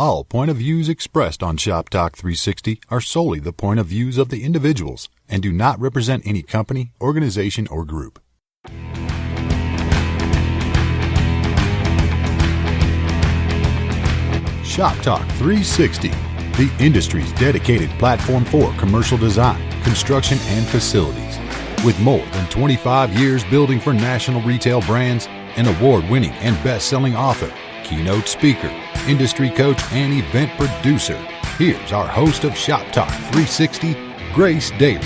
All point of views expressed on Shop Talk 360 are solely the point of views of the individuals and do not represent any company, organization, or group. Shop Talk 360, the industry's dedicated platform for commercial design, construction, and facilities. With more than 25 years building for national retail brands, an award-winning and best-selling author, keynote speaker, industry coach, and event producer, here's our host of Shop Talk 360, Grace Daly.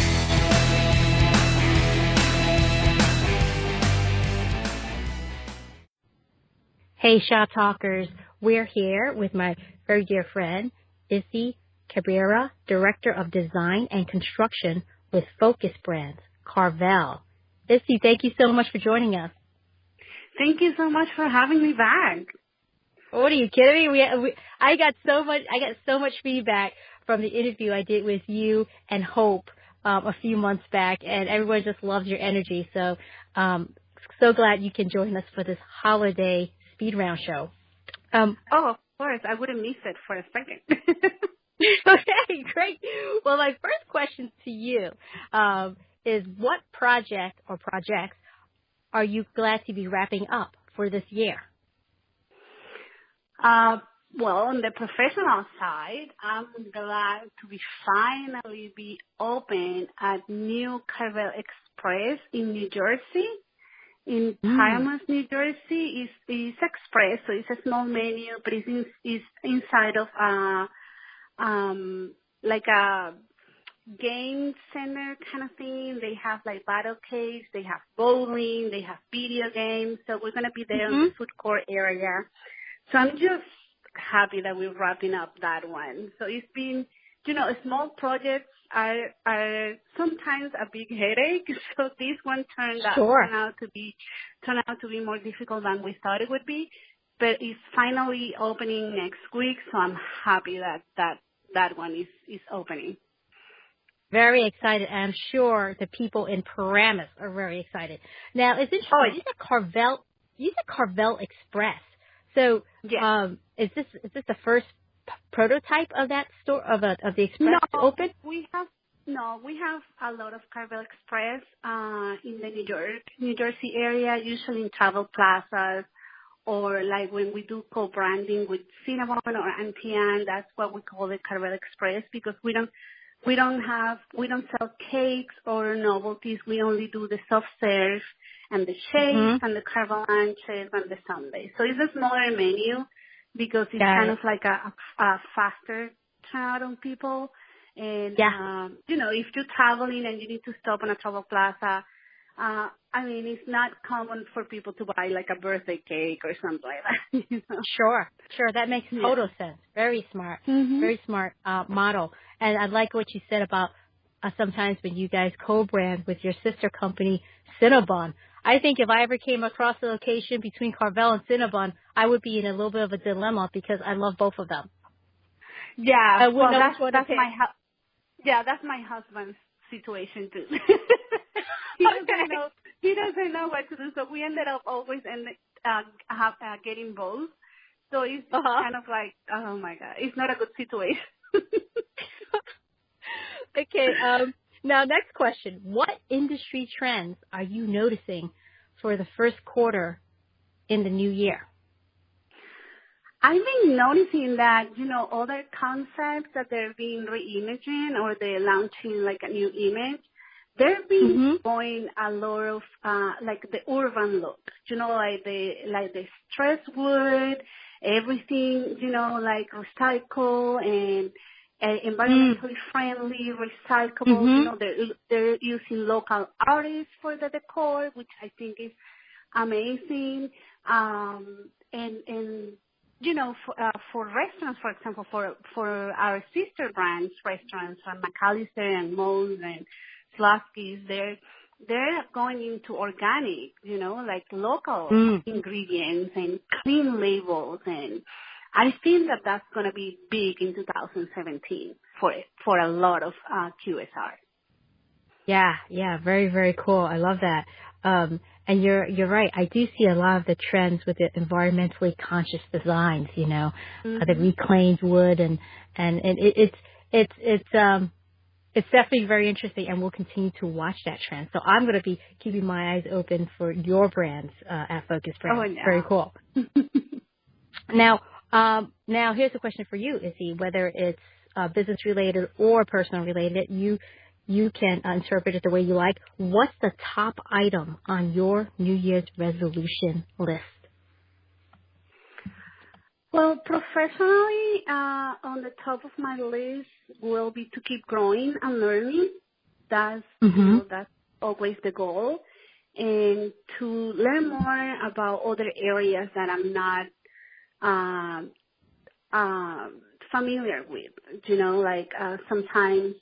Hey, Shop Talkers. We're here with my very dear friend, Issy Cabrera, Director of Design and Construction with Focus Brands, Carvel. Issy, thank you so much for joining us. Thank you so much for having me back. What are you kidding me? I got so much feedback from the interview I did with you and Hope a few months back, and everyone just loves your energy. So, so glad you can join us for this holiday SpeedRound show. Of course, I wouldn't miss it for a second. Okay, great. Well, my first question to you is, what project or projects are you glad to be wrapping up for this year? Well, on the professional side, I'm glad to finally be open at New Carvel Express in New Jersey. In Paramus, New Jersey, is express, so it's a small menu, but it's inside of like a game center kind of thing. They have like battle caves, they have bowling, they have video games. So we're gonna be there in the food court area. So I'm just happy that we're wrapping up that one. So it's been, small projects are sometimes a big headache. So this one turned out to be more difficult than we thought it would be. But it's finally opening next week, so I'm happy that one is opening. Very excited. I'm sure the people in Paramus are very excited. Now, it's interesting. You said Carvel Express. So, is this the first prototype of that store of the Express to open? We have a lot of Carvel Express in the New Jersey area, usually in travel plazas, or like when we do co-branding with Cinnabon or Auntie Anne, that's what we call it, Carvel Express, because we don't sell cakes or novelties. We only do the soft serve and the shakes and the Carvel lunches and the sundaes. So it's a smaller menu because it's kind of like a faster turnout on people. And, if you're traveling and you need to stop on a travel plaza, it's not common for people to buy like a birthday cake or something like that. Sure. That makes total sense. Very smart. Very smart model. And I like what you said about sometimes when you guys co-brand with your sister company, Cinnabon. I think if I ever came across a location between Carvel and Cinnabon, I would be in a little bit of a dilemma because I love both of them. Yeah, that's my husband's situation too. He doesn't know what to do, so we ended up always getting both. So it's kind of like, oh my God, it's not a good situation. Okay. Now, next question. What industry trends are you noticing for the first quarter in the new year? I've been noticing that, other concepts that they're being re-imaging or they're launching like a new image, they've been going a lot of, like the urban look, like the stress wood, everything, like recycle and environmentally friendly, recyclable. They're using local artists for the decor, which I think is amazing. For restaurants, for example, for our sister brands, restaurants, McAllister and Moe's and Slavsky's, they're going into organic, like local ingredients and clean labels, and I think that's going to be big in 2017 for a lot of QSR. Yeah, very, very cool. I love that. And you're right. I do see a lot of the trends with the environmentally conscious designs, the reclaimed wood and it's definitely very interesting, and we'll continue to watch that trend. So I'm going to be keeping my eyes open for your brands at Focus Brands. Oh, yeah. Very cool. Now here's a question for you, Izzy. Whether it's business related or personal related, you can interpret it the way you like. What's the top item on your New Year's resolution list? Well, professionally, on the top of my list will be to keep growing and learning. That's that's always the goal, and to learn more about other areas that I'm not familiar with. Like sometimes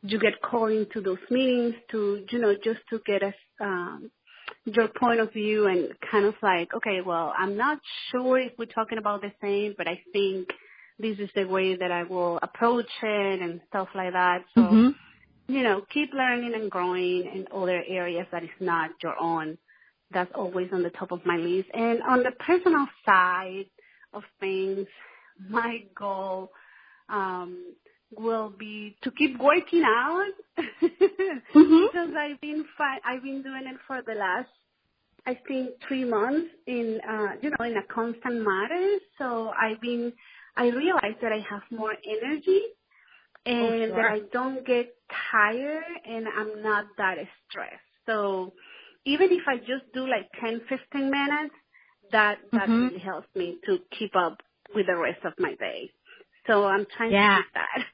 you get called into those meetings to just to get your point of view and kind of like, okay, well, I'm not sure if we're talking about the same, but I think this is the way that I will approach it and stuff like that. So, keep learning and growing in other areas that is not your own. That's always on the top of my list. And on the personal side of things, my goal will be to keep working out because I've been doing it for the last, I think, 3 months in a constant manner. So I realize that I have more energy and that I don't get tired and I'm not that stressed. So even if I just do like 10, 15 minutes, that really helps me to keep up with the rest of my day. So I'm trying to do that.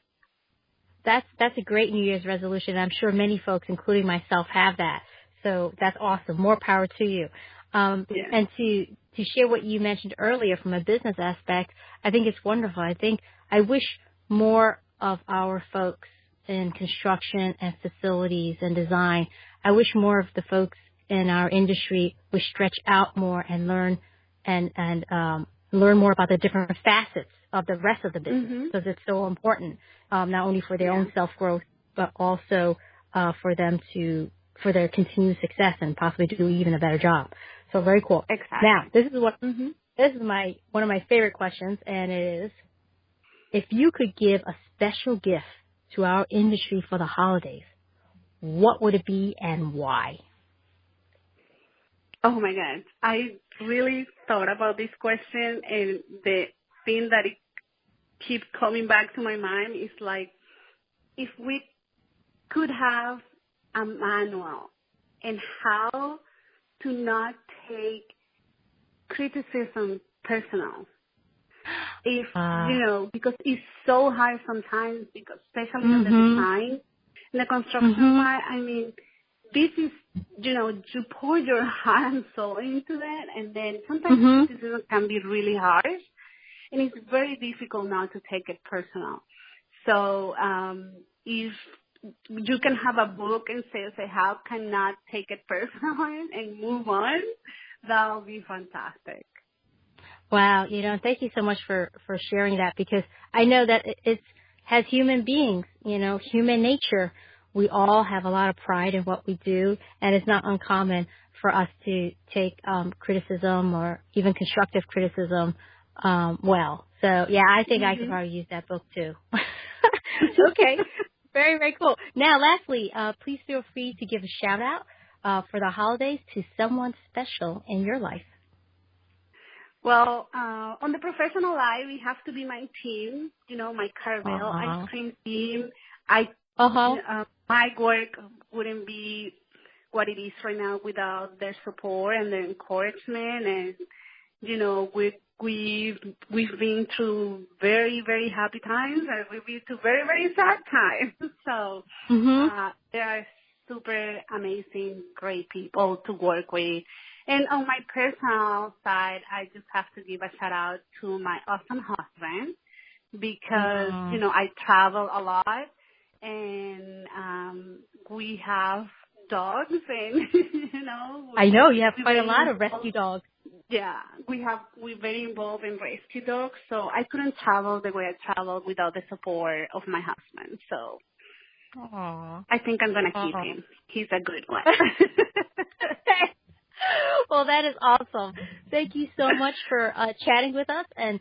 That's a great New Year's resolution. I'm sure many folks, including myself, have that. So that's awesome. More power to you. And to share what you mentioned earlier from a business aspect, I think it's wonderful. I wish more of our folks in construction and facilities and design, I wish more of the folks in our industry would stretch out more and learn learn more about the different facets of the rest of the business, because it's so important, not only for their own self-growth, but also for their continued success and possibly do even a better job. So very cool. Exactly. Now, this is one of my favorite questions, and it is, if you could give a special gift to our industry for the holidays, what would it be and why? Oh my God. I really thought about this question, and the thing that it keeps coming back to my mind is like, if we could have a manual and how to not take criticism personal. If, because it's so hard sometimes, because especially on the design, in the construction part, I mean, this is, you pour your heart and soul into that, and then sometimes criticism can be really harsh, and it's very difficult not to take it personal. So if you can have a book and say how can not take it personal and move on, that'll be fantastic. Wow, thank you so much for sharing that, because I know that it's, as human beings, human nature, we all have a lot of pride in what we do, and it's not uncommon for us to take criticism or even constructive criticism well. So, yeah, I think I could probably use that book too. Okay, very, very cool. Now, lastly, please feel free to give a shout-out for the holidays to someone special in your life. Well, on the professional life, we have to be my team, my Cabrera ice cream team. My work wouldn't be what it is right now without their support and their encouragement. And, we've been through very, very happy times, and we've been through very, very sad times. So they are super amazing, great people to work with. And on my personal side, I just have to give a shout out to my awesome husband, because, I travel a lot, and we have dogs, and, I know you have quite a lot of rescue dogs. Yeah, we're very involved in rescue dogs, so I couldn't travel the way I traveled without the support of my husband. So Aww. I think I'm going to keep him. He's a good one. Well, that is awesome. Thank you so much for chatting with us and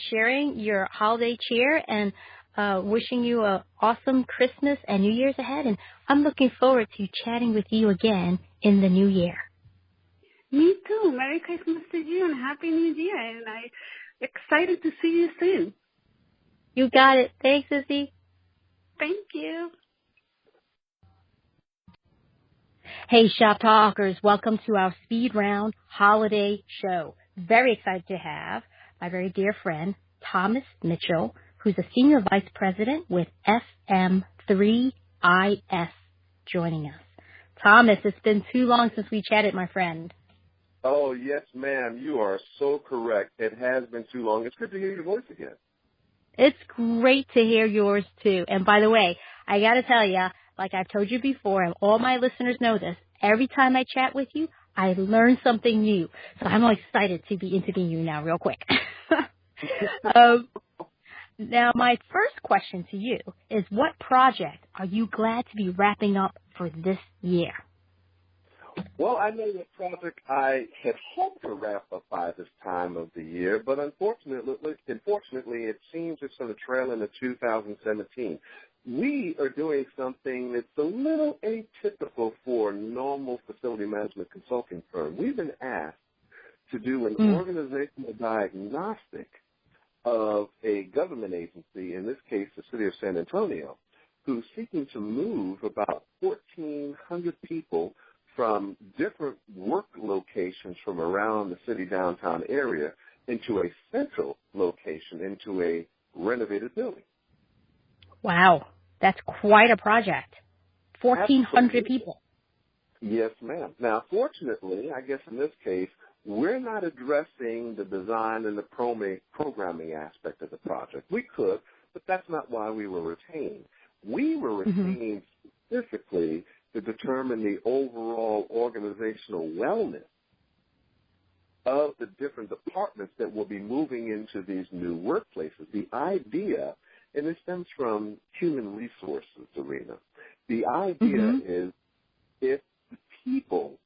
sharing your holiday cheer, and wishing you an awesome Christmas and New Year's ahead. And I'm looking forward to chatting with you again in the new year. Me too. Merry Christmas to you and Happy New Year. And I'm excited to see you soon. You got it. Thanks, Izzy. Thank you. Hey, Shop Talkers, welcome to our SpeedRound holiday show. Very excited to have my very dear friend, Thomas Mitchell, who's a Senior Vice President with FM3IS, joining us. Thomas, it's been too long since we chatted, my friend. Oh, yes, ma'am. You are so correct. It has been too long. It's good to hear your voice again. It's great to hear yours, too. And by the way, I got to tell you, like I've told you before, and all my listeners know this, every time I chat with you, I learn something new. So I'm excited to be interviewing you now real quick. Now, my first question to you is, what project are you glad to be wrapping up for this year? Well, I know what project I had hoped to wrap up by this time of the year, but unfortunately, it seems it's going to trail into 2017. We are doing something that's a little atypical for a normal facility management consulting firm. We've been asked to do an organizational diagnostic of a government agency, in this case the City of San Antonio, who's seeking to move about 1,400 people from different work locations from around the city downtown area into a central location, into a renovated building. Wow, that's quite a project. 1,400 people. Yes, ma'am. Now, fortunately, I guess in this case, we're not addressing the design and the programming aspect of the project. We could, but that's not why we were retained. We were retained specifically to determine the overall organizational wellness of the different departments that will be moving into these new workplaces. The idea, and it stems from human resources arena, the idea is if the people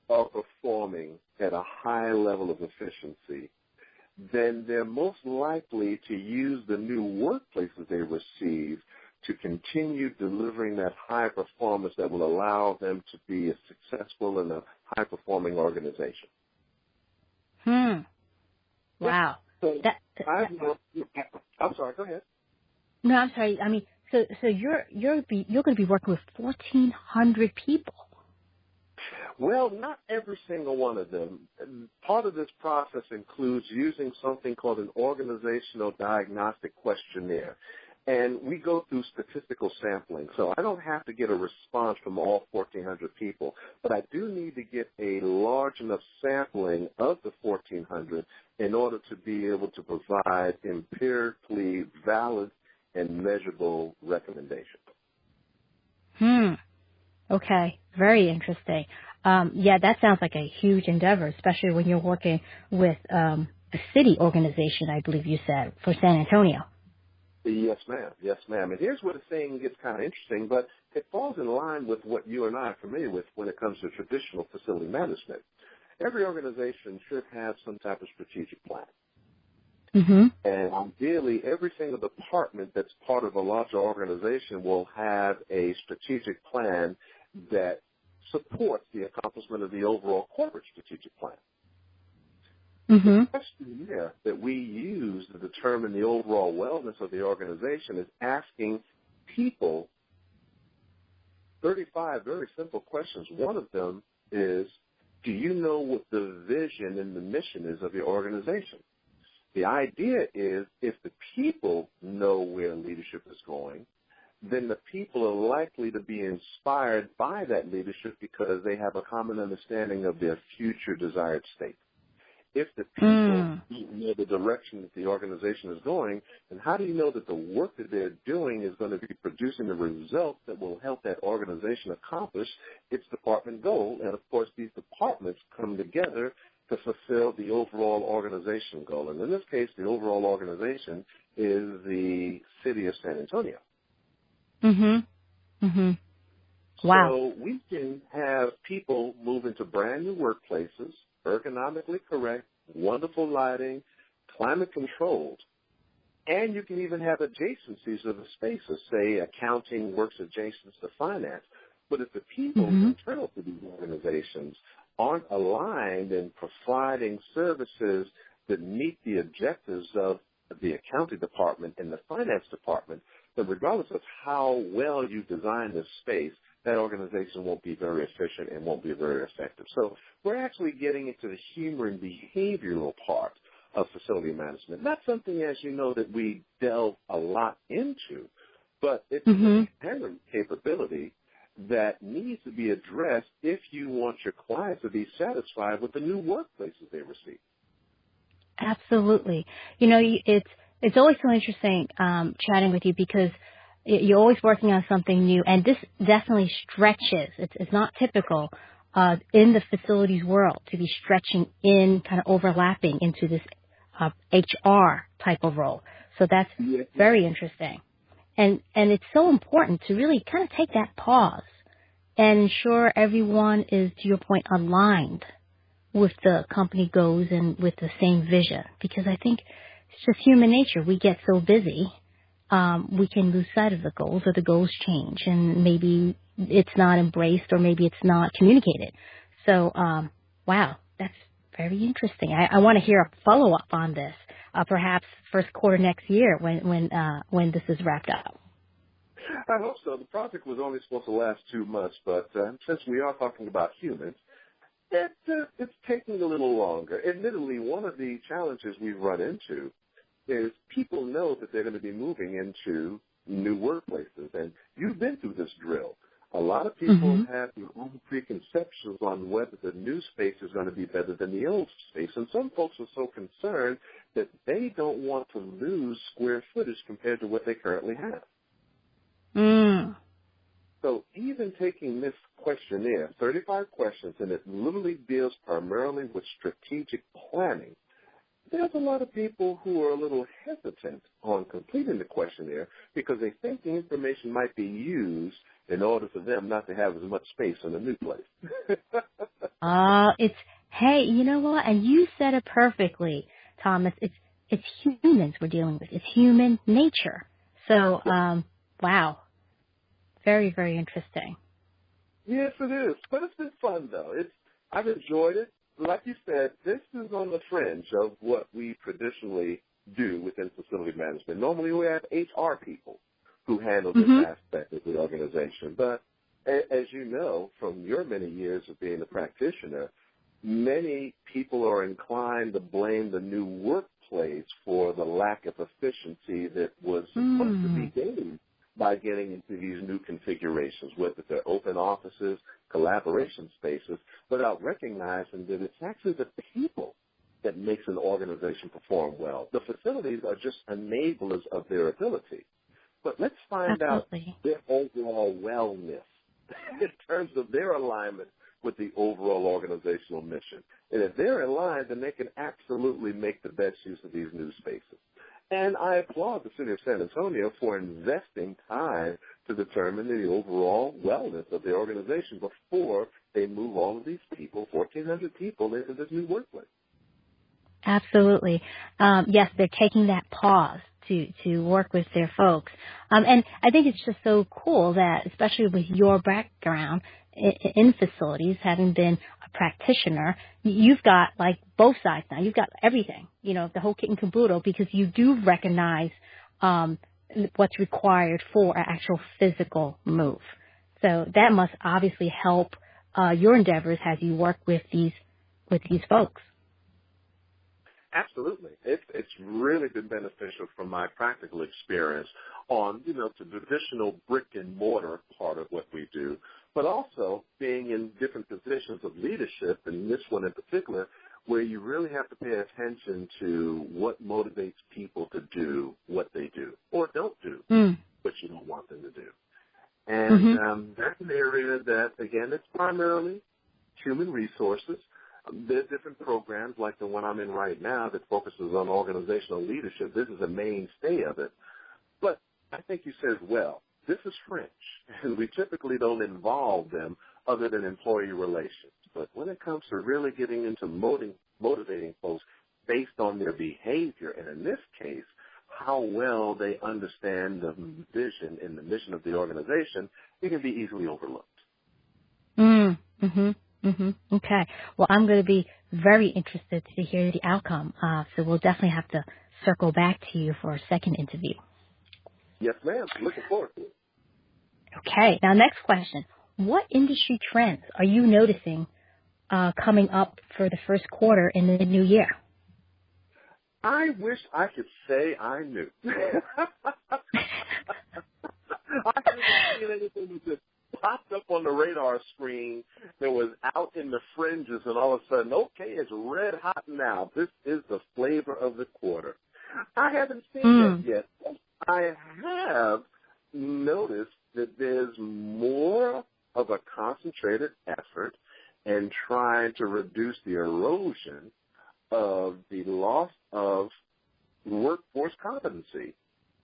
are performing at a high level of efficiency, then they're most likely to use the new workplaces they receive to continue delivering that high performance that will allow them to be a successful and a high-performing organization. Wow. So I'm sorry, go ahead. No, I'm sorry. I mean, so you're going to be working with 1,400 people. Well, not every single one of them. Part of this process includes using something called an organizational diagnostic questionnaire. And we go through statistical sampling. So I don't have to get a response from all 1,400 people, but I do need to get a large enough sampling of the 1,400 in order to be able to provide empirically valid and measurable recommendations. Okay. Very interesting. Yeah, that sounds like a huge endeavor, especially when you're working with a city organization, I believe you said, for San Antonio. Yes, ma'am. Yes, ma'am. And here's where the thing gets kind of interesting, but it falls in line with what you and I are familiar with when it comes to traditional facility management. Every organization should have some type of strategic plan. And ideally, every single department that's part of a larger organization will have a strategic plan that supports the accomplishment of the overall corporate strategic plan. The questionnaire that we use to determine the overall wellness of the organization is asking people 35 very simple questions. One of them is, do you know what the vision and the mission is of your organization? The idea is if the people know where leadership is going, then the people are likely to be inspired by that leadership because they have a common understanding of their future desired state. If the people know the direction that the organization is going, then how do you know that the work that they're doing is going to be producing the results that will help that organization accomplish its department goal? And, of course, these departments come together to fulfill the overall organization goal. And in this case, the overall organization is the City of San Antonio. Mhm. Wow. So we can have people move into brand new workplaces, ergonomically correct, wonderful lighting, climate controlled, and you can even have adjacencies of the spaces. Say accounting works adjacent to finance. But if the people internal to these organizations aren't aligned in providing services that meet the objectives of the accounting department and the finance department, then regardless of how well you design this space, that organization won't be very efficient and won't be very effective. So we're actually getting into the human behavioral part of facility management. Not something, as you know, that we delve a lot into, but it's an inherent capability that needs to be addressed if you want your clients to be satisfied with the new workplaces they receive. Absolutely. You know, it's always so interesting chatting with you because you're always working on something new, and this definitely stretches. It's not typical in the facilities world to be stretching in, kind of overlapping into this HR type of role. So that's very interesting. And it's so important to really kind of take that pause and ensure everyone is, to your point, aligned with the company goals and with the same vision. Because I think it's just human nature. We get so busy, we can lose sight of the goals, or the goals change, and maybe it's not embraced, or maybe it's not communicated. So, wow, that's very interesting. I want to hear a follow-up on this, perhaps first quarter next year when this is wrapped up. I hope so. The project was only supposed to last 2 months, but since we are talking about humans, it's taking a little longer. Admittedly, one of the challenges we've run into is people know that they're going to be moving into new workplaces, and you've been through this drill. A lot of people have their own preconceptions on whether the new space is going to be better than the old space, and some folks are so concerned that they don't want to lose square footage compared to what they currently have. So even taking this questionnaire, 35 questions, and it literally deals primarily with strategic planning, there's a lot of people who are a little hesitant on completing the questionnaire because they think the information might be used in order for them not to have as much space in a new place. Hey, you know what? And you said it perfectly, Thomas. It's humans we're dealing with. It's human nature. So, wow. Very, very interesting. Yes, it is. But it's been fun, though. I've enjoyed it. Like you said, this is on the fringe of what we traditionally do within facility management. Normally we have HR people who handle this aspect of the organization. But as you know from your many years of being a practitioner, many people are inclined to blame the new workplace for the lack of efficiency that was supposed to be gained by getting into these new configurations, whether they're open offices, collaboration spaces, without recognizing that it's actually the people that makes an organization perform well. The facilities are just enablers of their ability. But let's find out their overall wellness in terms of their alignment with the overall organizational mission. And if they're aligned, then they can absolutely make the best use of these new spaces. And I applaud the city of San Antonio for investing time to determine the overall wellness of the organization before they move all of these people, 1,400 people, into this new workplace. Absolutely. Yes, they're taking that pause to work with their folks. And I think it's just so cool that, especially with your background in facilities, having been a practitioner, you've got like both sides now. You've got everything, you know, the whole kit and caboodle, because you do recognize what's required for an actual physical move. So that must obviously help your endeavors as you work with these folks. Absolutely. It's really been beneficial from my practical experience on, you know, the traditional brick and mortar part of what we do, but also being in different positions of leadership, and this one in particular, where you really have to pay attention to what motivates people to do what they do or don't do what you don't want them to do. And that's an area that, again, it's primarily human resources. There's different programs like the one I'm in right now that focuses on organizational leadership. This is a mainstay of it. But I think you said, well, this is French, and we typically don't involve them other than employee relations. But when it comes to really getting into motivating folks based on their behavior, and in this case, how well they understand the vision and the mission of the organization, it can be easily overlooked. Okay. Well, I'm going to be very interested to hear the outcome. So we'll definitely have to circle back to you for a second interview. Yes, ma'am. Looking forward to it. Okay. Now, next question. What industry trends are you noticing coming up for the first quarter in the new year? I wish I could say I knew. I haven't seen anything that popped up on the radar screen that was out in the fringes, and all of a sudden, okay, it's red hot now. This is the flavor of the quarter. I haven't seen that yet. I have noticed that there's more of a concentrated effort in trying to reduce the erosion of the loss of workforce competency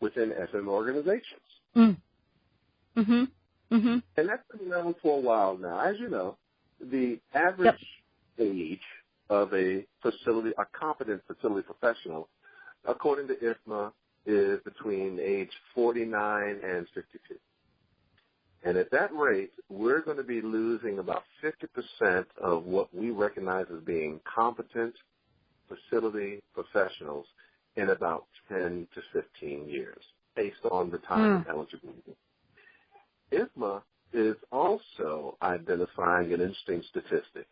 within FM organizations. And that's been around for a while now. As you know, the average age of a competent facility professional, according to IFMA, is between age 49 and 52. And at that rate, we're going to be losing about 50% of what we recognize as being competent facility professionals in about 10 to 15 years, based on the time of eligibility. IFMA is also identifying an interesting statistic.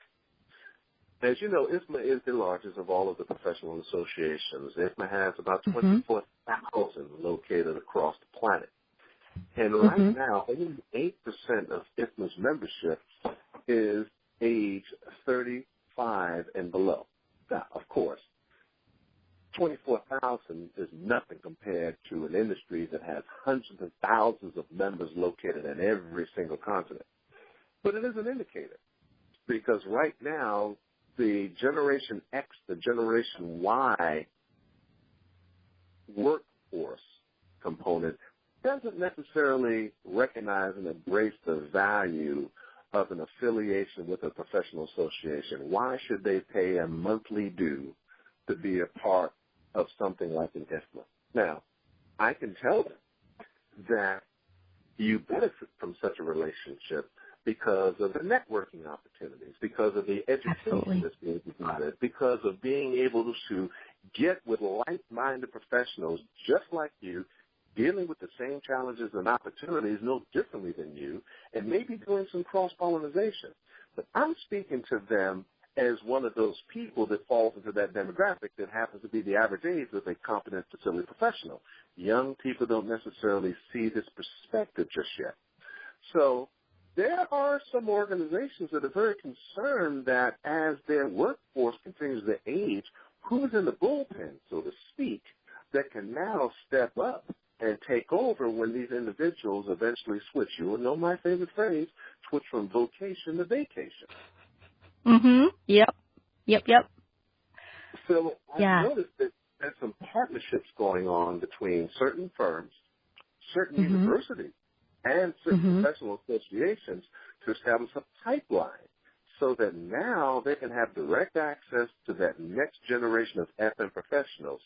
As you know, IFMA is the largest of all of the professional associations. IFMA has about 24,000 located across the planet. And right now, only 8% of IFMA's membership is age 35 and below. Now, of course, 24,000 is nothing compared to an industry that has hundreds of thousands of members located in every single continent. But it is an indicator, because right now, the Generation X, the Generation Y workforce component doesn't necessarily recognize and embrace the value of an affiliation with a professional association. Why should they pay a monthly due to be a part of something like an IFMA? Now, I can tell them that you benefit from such a relationship because of the networking opportunities, because of the education that's being provided, because of being able to get with like-minded professionals just like you, dealing with the same challenges and opportunities no differently than you, and maybe doing some cross-pollination. But I'm speaking to them as one of those people that falls into that demographic that happens to be the average age of a competent facility professional. Young people don't necessarily see this perspective just yet. So there are some organizations that are very concerned that as their workforce continues to age, who's in the bullpen, so to speak, that can now step up and take over when these individuals eventually switch. You will know my favorite phrase, switch from vocation to vacation. Yep. So I've noticed that there's some partnerships going on between certain firms, certain universities, and certain professional associations to establish a pipeline so that now they can have direct access to that next generation of FM professionals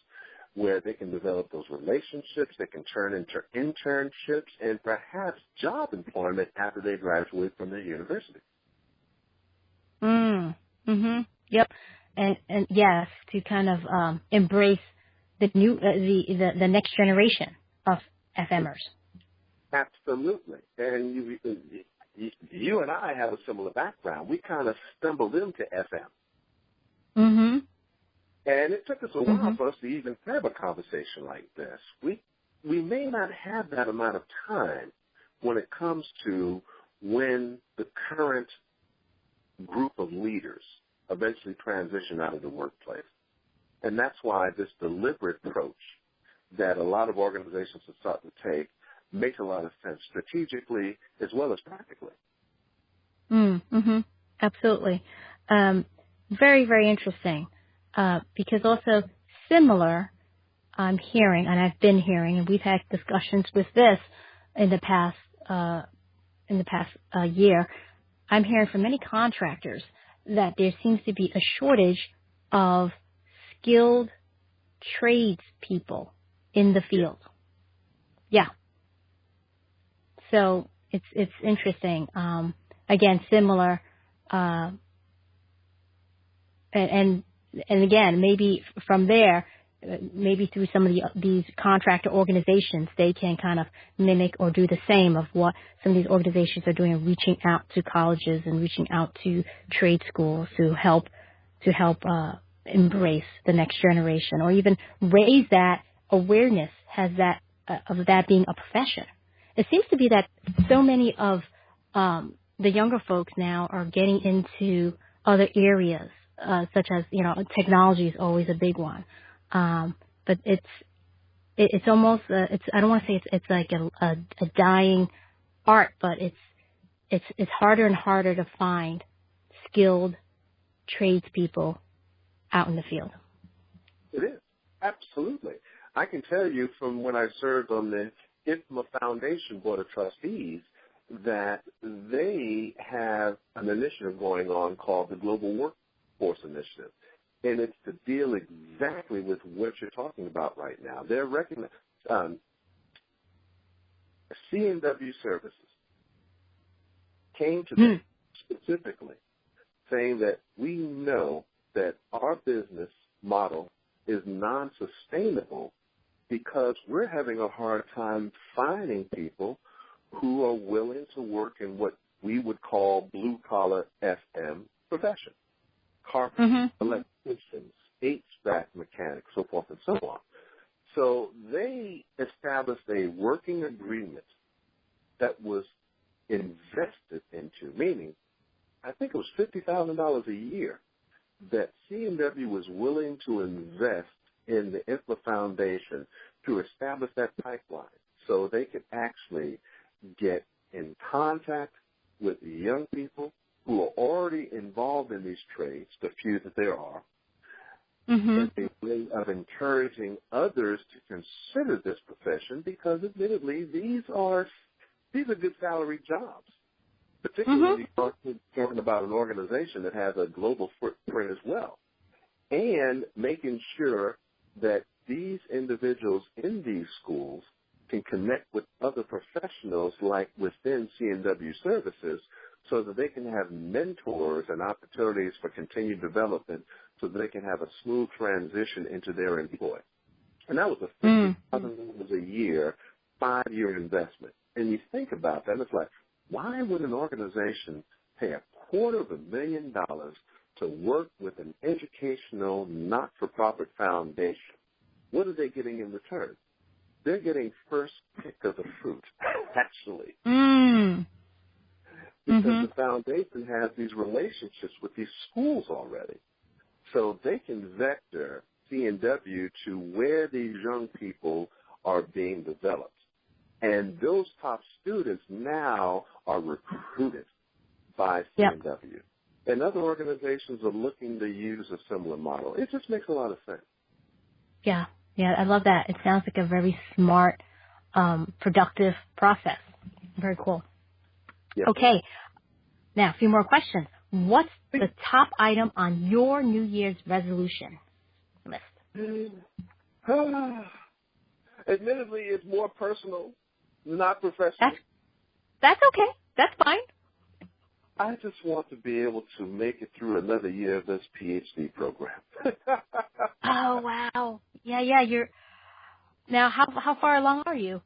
where they can develop those relationships, they can turn into internships, and perhaps job employment after they graduate from their university. Yep. And yes, to kind of embrace the new the next generation of FMers. Absolutely. And you and I have a similar background. We kind of stumbled into FM. And it took us a while for us to even have a conversation like this. We may not have that amount of time when it comes to when the current group of leaders eventually transition out of the workplace. And that's why this deliberate approach that a lot of organizations have sought to take makes a lot of sense strategically as well as practically. Absolutely. Very, very interesting. Because also similar, I'm hearing, and I've been hearing, and we've had discussions with this, in the past year, I'm hearing from many contractors that there seems to be a shortage of skilled tradespeople in the field. Yeah. So it's interesting. Again, similar, and again, maybe from there, maybe through some of these contractor organizations, they can kind of mimic or do the same of what some of these organizations are doing, reaching out to colleges and reaching out to trade schools to help embrace the next generation, or even raise that awareness of that being a profession. It seems to be that so many of the younger folks now are getting into other areas, such as, technology is always a big one. But it's almost, I don't want to say it's like a dying art, but it's harder and harder to find skilled tradespeople out in the field. It is. Absolutely. I can tell you from when I served on the IFMA Foundation Board of Trustees that they have an initiative going on called the Global Workforce Initiative. And it's to deal exactly with what you're talking about right now. They're recognizing C&W Services came to them specifically saying that we know that our business model is non-sustainable because we're having a hard time finding people who are willing to work in what we would call blue-collar FM profession. Carpenters, electricians, HVAC mechanics, so forth and so on. So they established a working agreement that was invested into, meaning I think it was $50,000 a year that C&W was willing to invest in the IFMA Foundation to establish that pipeline so they could actually get in contact with the young people who are already involved in these trades, the few that there are, and a way of encouraging others to consider this profession because, admittedly, these are good salary jobs, particularly when you're talking about an organization that has a global footprint as well, and making sure that these individuals in these schools can connect with other professionals like within C&W Services so that they can have mentors and opportunities for continued development so that they can have a smooth transition into their employ. And that was a $50,000 a year, 5-year investment. And you think about that, it's like, why would an organization pay $250,000 to work with an educational, not-for-profit foundation? What are they getting in return? They're getting first pick of the fruit, actually. Because the foundation has these relationships with these schools already. So they can vector C&W to where these young people are being developed. And those top students now are recruited by C&W. And other organizations are looking to use a similar model. It just makes a lot of sense. Yeah, I love that. It sounds like a very smart, productive process. Very cool. Yep. Okay, now a few more questions. What's the top item on your New Year's resolution list? Admittedly, it's more personal, not professional. That's okay. That's fine. I just want to be able to make it through another year of this PhD program. Oh, wow. Yeah. Now, how far along are you?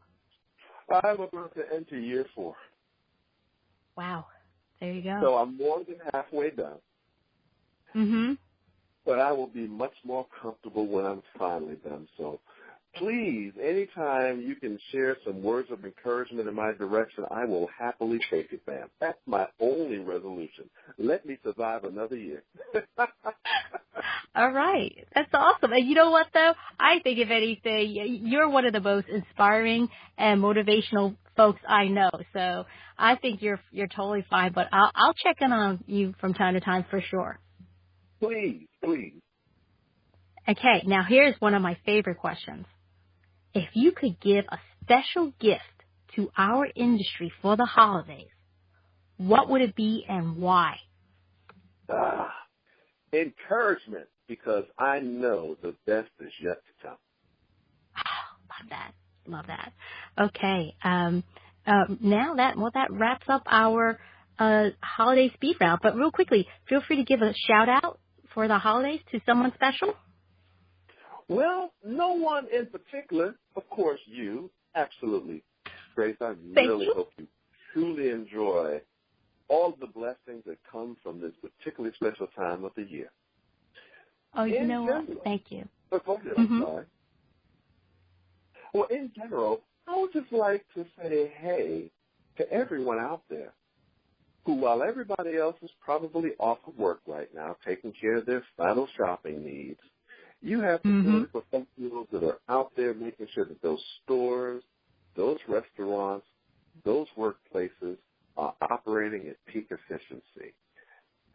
I'm about to enter year 4. Wow. There you go. So I'm more than halfway done. But I will be much more comfortable when I'm finally done. So please, anytime you can share some words of encouragement in my direction, I will happily take it, ma'am. That's my only resolution. Let me survive another year. All right. That's awesome. And you know what, though? I think, if anything, you're one of the most inspiring and motivational folks I know. So I think you're totally fine. But I'll check in on you from time to time for sure. Please. Okay. Now, here's one of my favorite questions. If you could give a special gift to our industry for the holidays, what would it be and why? Encouragement, because I know the best is yet to come. Love that. Okay. Now that wraps up our holiday speed round. But real quickly, feel free to give a shout out for the holidays to someone special. Well, no one in particular. Of course, you. Absolutely. Grace, I really hope you truly enjoy all the blessings that come from this particularly special time of the year. Oh, you know what? Thank you. But go ahead, I'm sorry. Well, in general, I would just like to say hey to everyone out there who, while everybody else is probably off of work right now, taking care of their final shopping needs, you have the professionals that are out there making sure that those stores, those restaurants, those workplaces are operating at peak efficiency.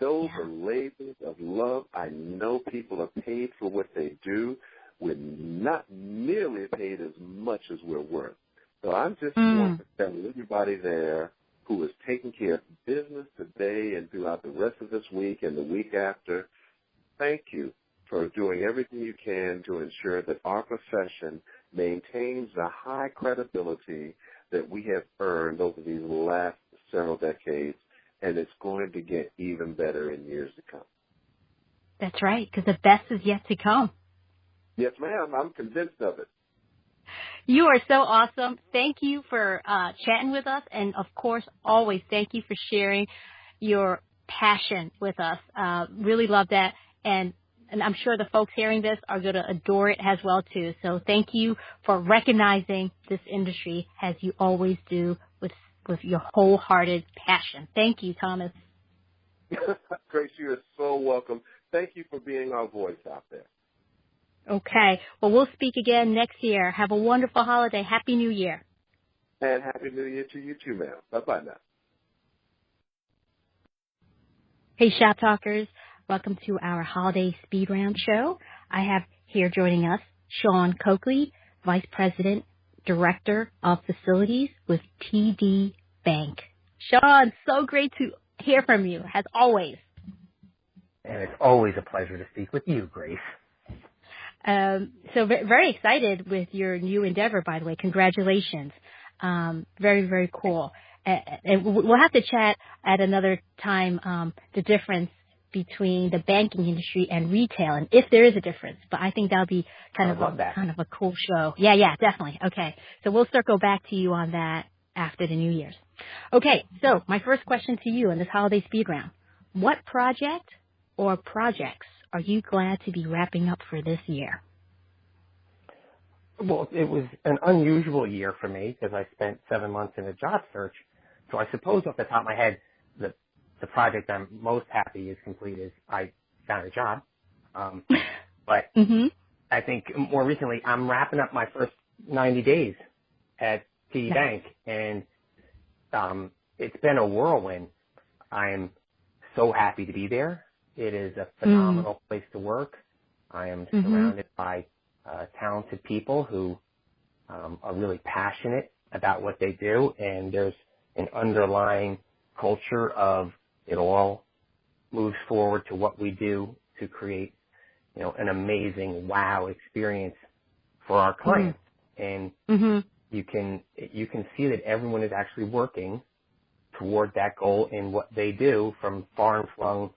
Those are labors of love. I know people are paid for what they do. We're not nearly paid as much as we're worth. So I'm just want to tell everybody there who is taking care of business today and throughout the rest of this week and the week after, thank you for doing everything you can to ensure that our profession maintains the high credibility that we have earned over these last several decades, and it's going to get even better in years to come. That's right, because the best is yet to come. Yes, ma'am. I'm convinced of it. You are so awesome. Thank you for chatting with us. And, of course, always thank you for sharing your passion with us. Really love that. And I'm sure the folks hearing this are going to adore it as well, too. So thank you for recognizing this industry as you always do with your wholehearted passion. Thank you, Thomas. Grace, you are so welcome. Thank you for being our voice out there. Okay. Well, we'll speak again next year. Have a wonderful holiday. Happy New Year. And Happy New Year to you too, ma'am. Bye-bye now. Hey, Shop Talkers. Welcome to our holiday speed round show. I have here joining us Sean Coakley, Vice President, Director of Facilities with TD Bank. Sean, so great to hear from you, as always. And it's always a pleasure to speak with you, Grace. So very excited with your new endeavor, by the way. Congratulations. Very, very cool. And we'll have to chat at another time, the difference between the banking industry and retail, and if there is a difference. But I think that'll be kind of a cool show. Yeah, definitely. Okay. So we'll circle back to you on that after the New Year's. Okay. So my first question to you in this holiday speed round: what project or projects are you glad to be wrapping up for this year? Well, it was an unusual year for me because I spent 7 months in a job search. So I suppose off the top of my head, the project I'm most happy is complete is I found a job. But I think more recently I'm wrapping up my first 90 days at TD Bank, and it's been a whirlwind. I am so happy to be there. It is a phenomenal place to work. I am surrounded by talented people who are really passionate about what they do, and there's an underlying culture of it all moves forward to what we do to create, an amazing wow experience for our clients. And you can see that everyone is actually working toward that goal in what they do from far and flung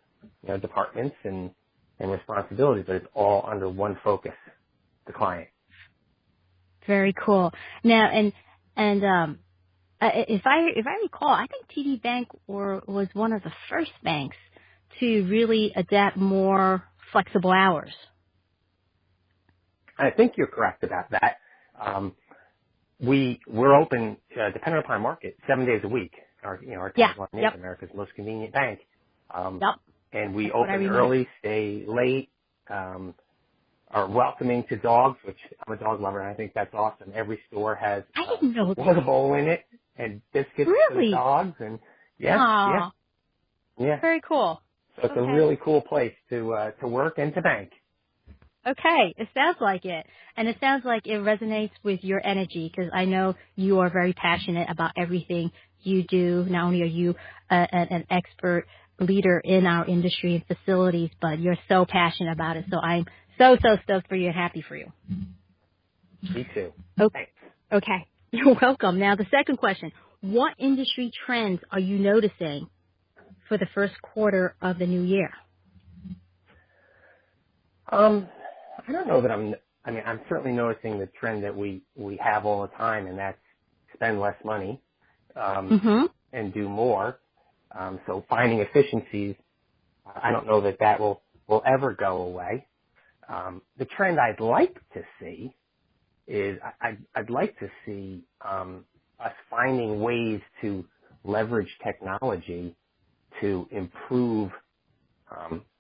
departments and responsibilities, but it's all under one focus, the client. Very cool. Now, and if I recall, I think TD Bank was one of the first banks to really adapt more flexible hours. I think you're correct about that. We're open, depending upon market, 7 days a week. Our tagline is America's most convenient bank. And we open early, stay late, are welcoming to dogs, which I'm a dog lover, and I think that's awesome. Every store has water bowl in it and biscuits for the dogs, and yeah. Very cool. So it's a really cool place to work and to bank. Okay, it sounds like it. And it sounds like it resonates with your energy because I know you are very passionate about everything you do. Not only are you an expert leader in our industry and facilities, but you're so passionate about it. So I'm so stoked for you and happy for you. Me too. Okay. Okay. You're welcome. Now, the second question. What industry trends are you noticing for the first quarter of the new year? I don't know that I'm certainly noticing the trend that we have all the time, and that's spend less money, and do more. So finding efficiencies, I don't know that will ever go away. The trend I'd like to see is I'd like to see, us finding ways to leverage technology to improve,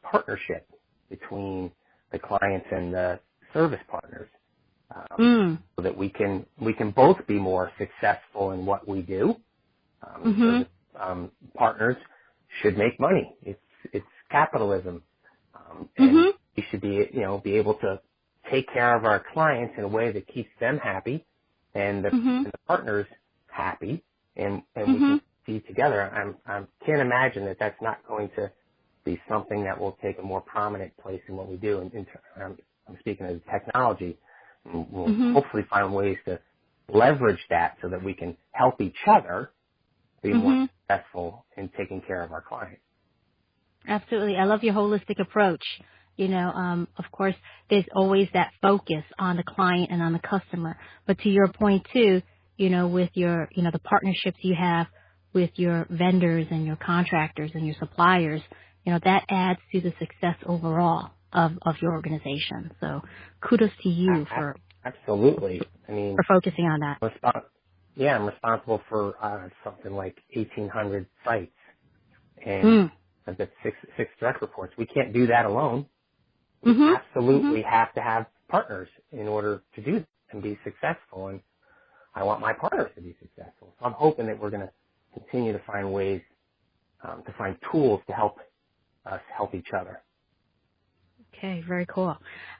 partnership between the clients and the service partners, so that we can both be more successful in what we do. So that, partners should make money. It's capitalism, and we should be able to take care of our clients in a way that keeps them happy and the partners happy, and we can see together. I can't imagine that that's not going to be something that will take a more prominent place in what we do. I'm speaking of technology. We'll hopefully find ways to leverage that so that we can help each other be more successful in taking care of our clients. Absolutely. I love your holistic approach. Of course, there's always that focus on the client and on the customer. But to your point too, with your, the partnerships you have with your vendors and your contractors and your suppliers, that adds to the success overall of your organization. So kudos to you for absolutely. for focusing on that. I'm responsible for something like 1,800 sites, and I've got six direct reports. We can't do that alone. We absolutely have to have partners in order to do that and be successful. And I want my partners to be successful. So I'm hoping that we're going to continue to find ways to find tools to help us help each other. Okay, very cool.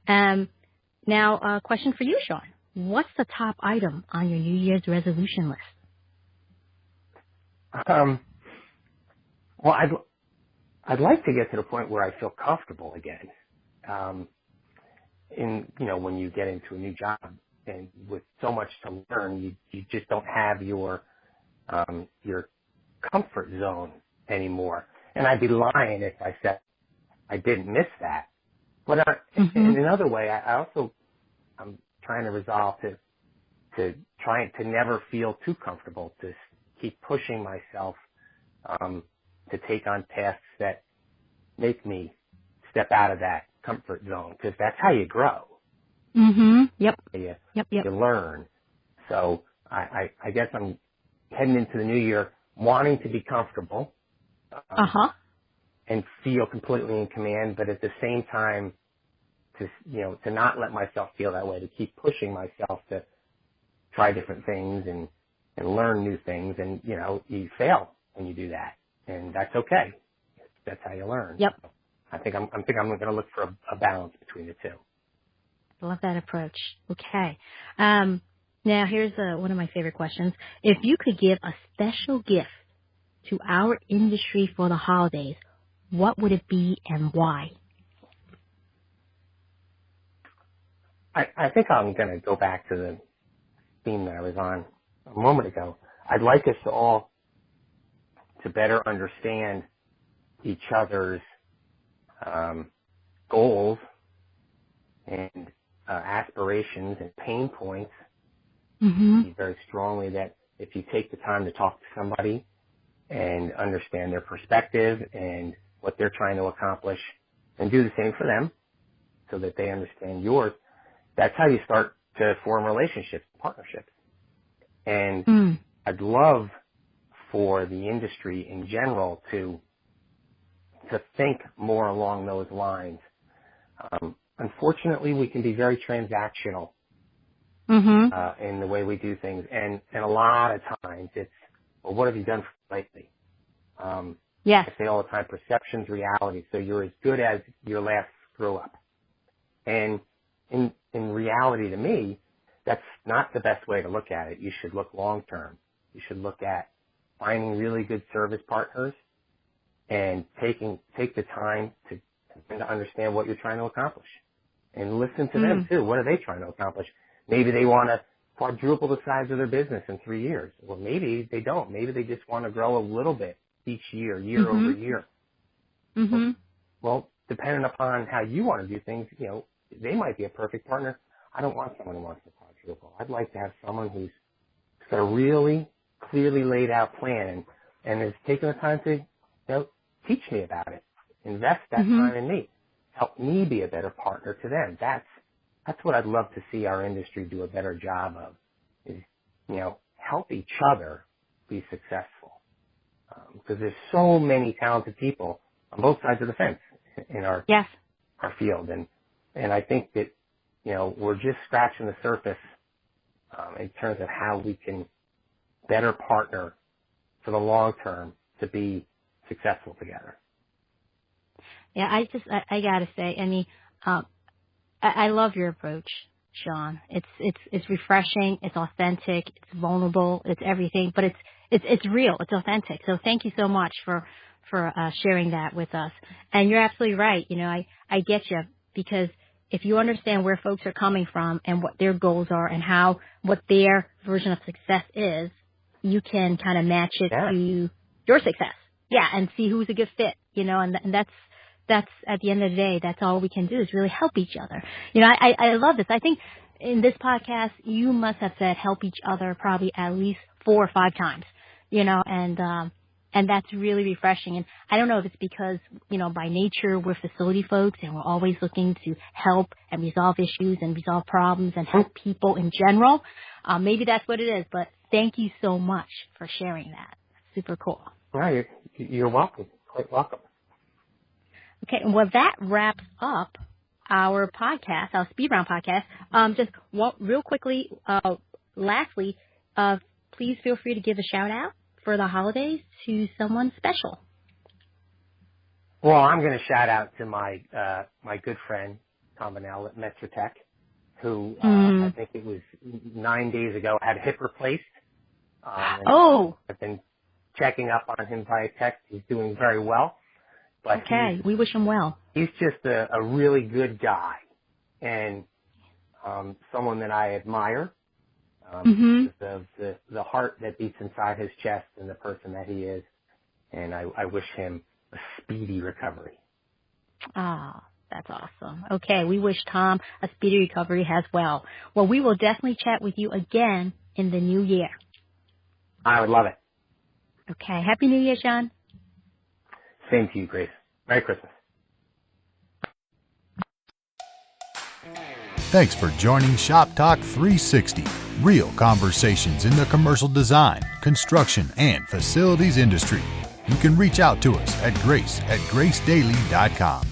Now, a question for you, Sean. What's the top item on your New Year's resolution list? Well, I'd like to get to the point where I feel comfortable again. When you get into a new job and with so much to learn, you just don't have your comfort zone anymore. And I'd be lying if I said I didn't miss that. But in another way, I'm trying to resolve to never feel too comfortable, to keep pushing myself to take on tasks that make me step out of that comfort zone, because that's how you grow. Yep. You learn. So I guess I'm heading into the new year wanting to be comfortable. And feel completely in command, but at the same time, to not let myself feel that way, to keep pushing myself to try different things and learn new things. And, you fail when you do that, and that's okay. That's how you learn. Yep. So I think I'm going to look for a balance between the two. Love that approach. Okay. Now here's one of my favorite questions. If you could give a special gift to our industry for the holidays, what would it be and why? I think I'm going to go back to the theme that I was on a moment ago. I'd like us to all to better understand each other's goals and aspirations and pain points. Very strongly that if you take the time to talk to somebody and understand their perspective and what they're trying to accomplish, and do the same for them so that they understand yours, that's how you start to form relationships, partnerships. And I'd love for the industry in general to think more along those lines. Unfortunately, we can be very transactional in the way we do things, and a lot of times it's, well, what have you done lately? Yes. I say all the time, perception's reality. So you're as good as your last screw up. And in reality to me, that's not the best way to look at it. You should look long term. You should look at finding really good service partners and take the time to understand what you're trying to accomplish. And listen to them too. What are they trying to accomplish? Maybe they want to quadruple the size of their business in 3 years. Well, maybe they don't. Maybe they just want to grow a little bit each year over year. Mm-hmm. Well, depending upon how you want to do things, they might be a perfect partner. I don't want someone who wants to quadruple. I'd like to have someone who's got a really clearly laid out plan and is taking the time to teach me about it, invest that time in me, help me be a better partner to them. That's what I'd love to see our industry do a better job of, is, help each other be successful. Because there's so many talented people on both sides of the fence in our field. And I think that, we're just scratching the surface in terms of how we can better partner for the long term to be successful together. Yeah, I gotta say, I love your approach, Sean. It's refreshing, it's authentic, it's vulnerable, it's everything, but it's real, it's authentic. So thank you so much for sharing that with us. And you're absolutely right. I get you, because if you understand where folks are coming from and what their goals are and what their version of success is, you can kind of match it to your success. Yeah, and see who's a good fit, and that's at the end of the day, that's all we can do is really help each other. I love this. I think in this podcast, you must have said help each other probably at least 4 or 5 times, and that's really refreshing. And I don't know if it's because, by nature we're facility folks and we're always looking to help and resolve issues and resolve problems and help people in general. Maybe that's what it is, but thank you so much for sharing that. Super cool. Well, you're welcome. Quite welcome. Okay, well, that wraps up our podcast, our SpeedRound podcast. Just real quickly, lastly, please feel free to give a shout out for the holidays to someone special. Well, I'm going to shout out to my good friend, Tom Bonnell at Metrotech, who I think it was 9 days ago had a hip replaced. I've been checking up on him via text. He's doing very well. But we wish him well. He's just a really good guy and someone that I admire. Because of the heart that beats inside his chest and the person that he is. And I wish him a speedy recovery. Ah, that's awesome. Okay, we wish Tom a speedy recovery as well. Well, we will definitely chat with you again in the new year. I would love it. Okay, Happy New Year, Sean. Same to you, Grace. Merry Christmas. Thanks for joining Shop Talk 360. Real conversations in the commercial design, construction, and facilities industry. You can reach out to us at grace@gracedaily.com.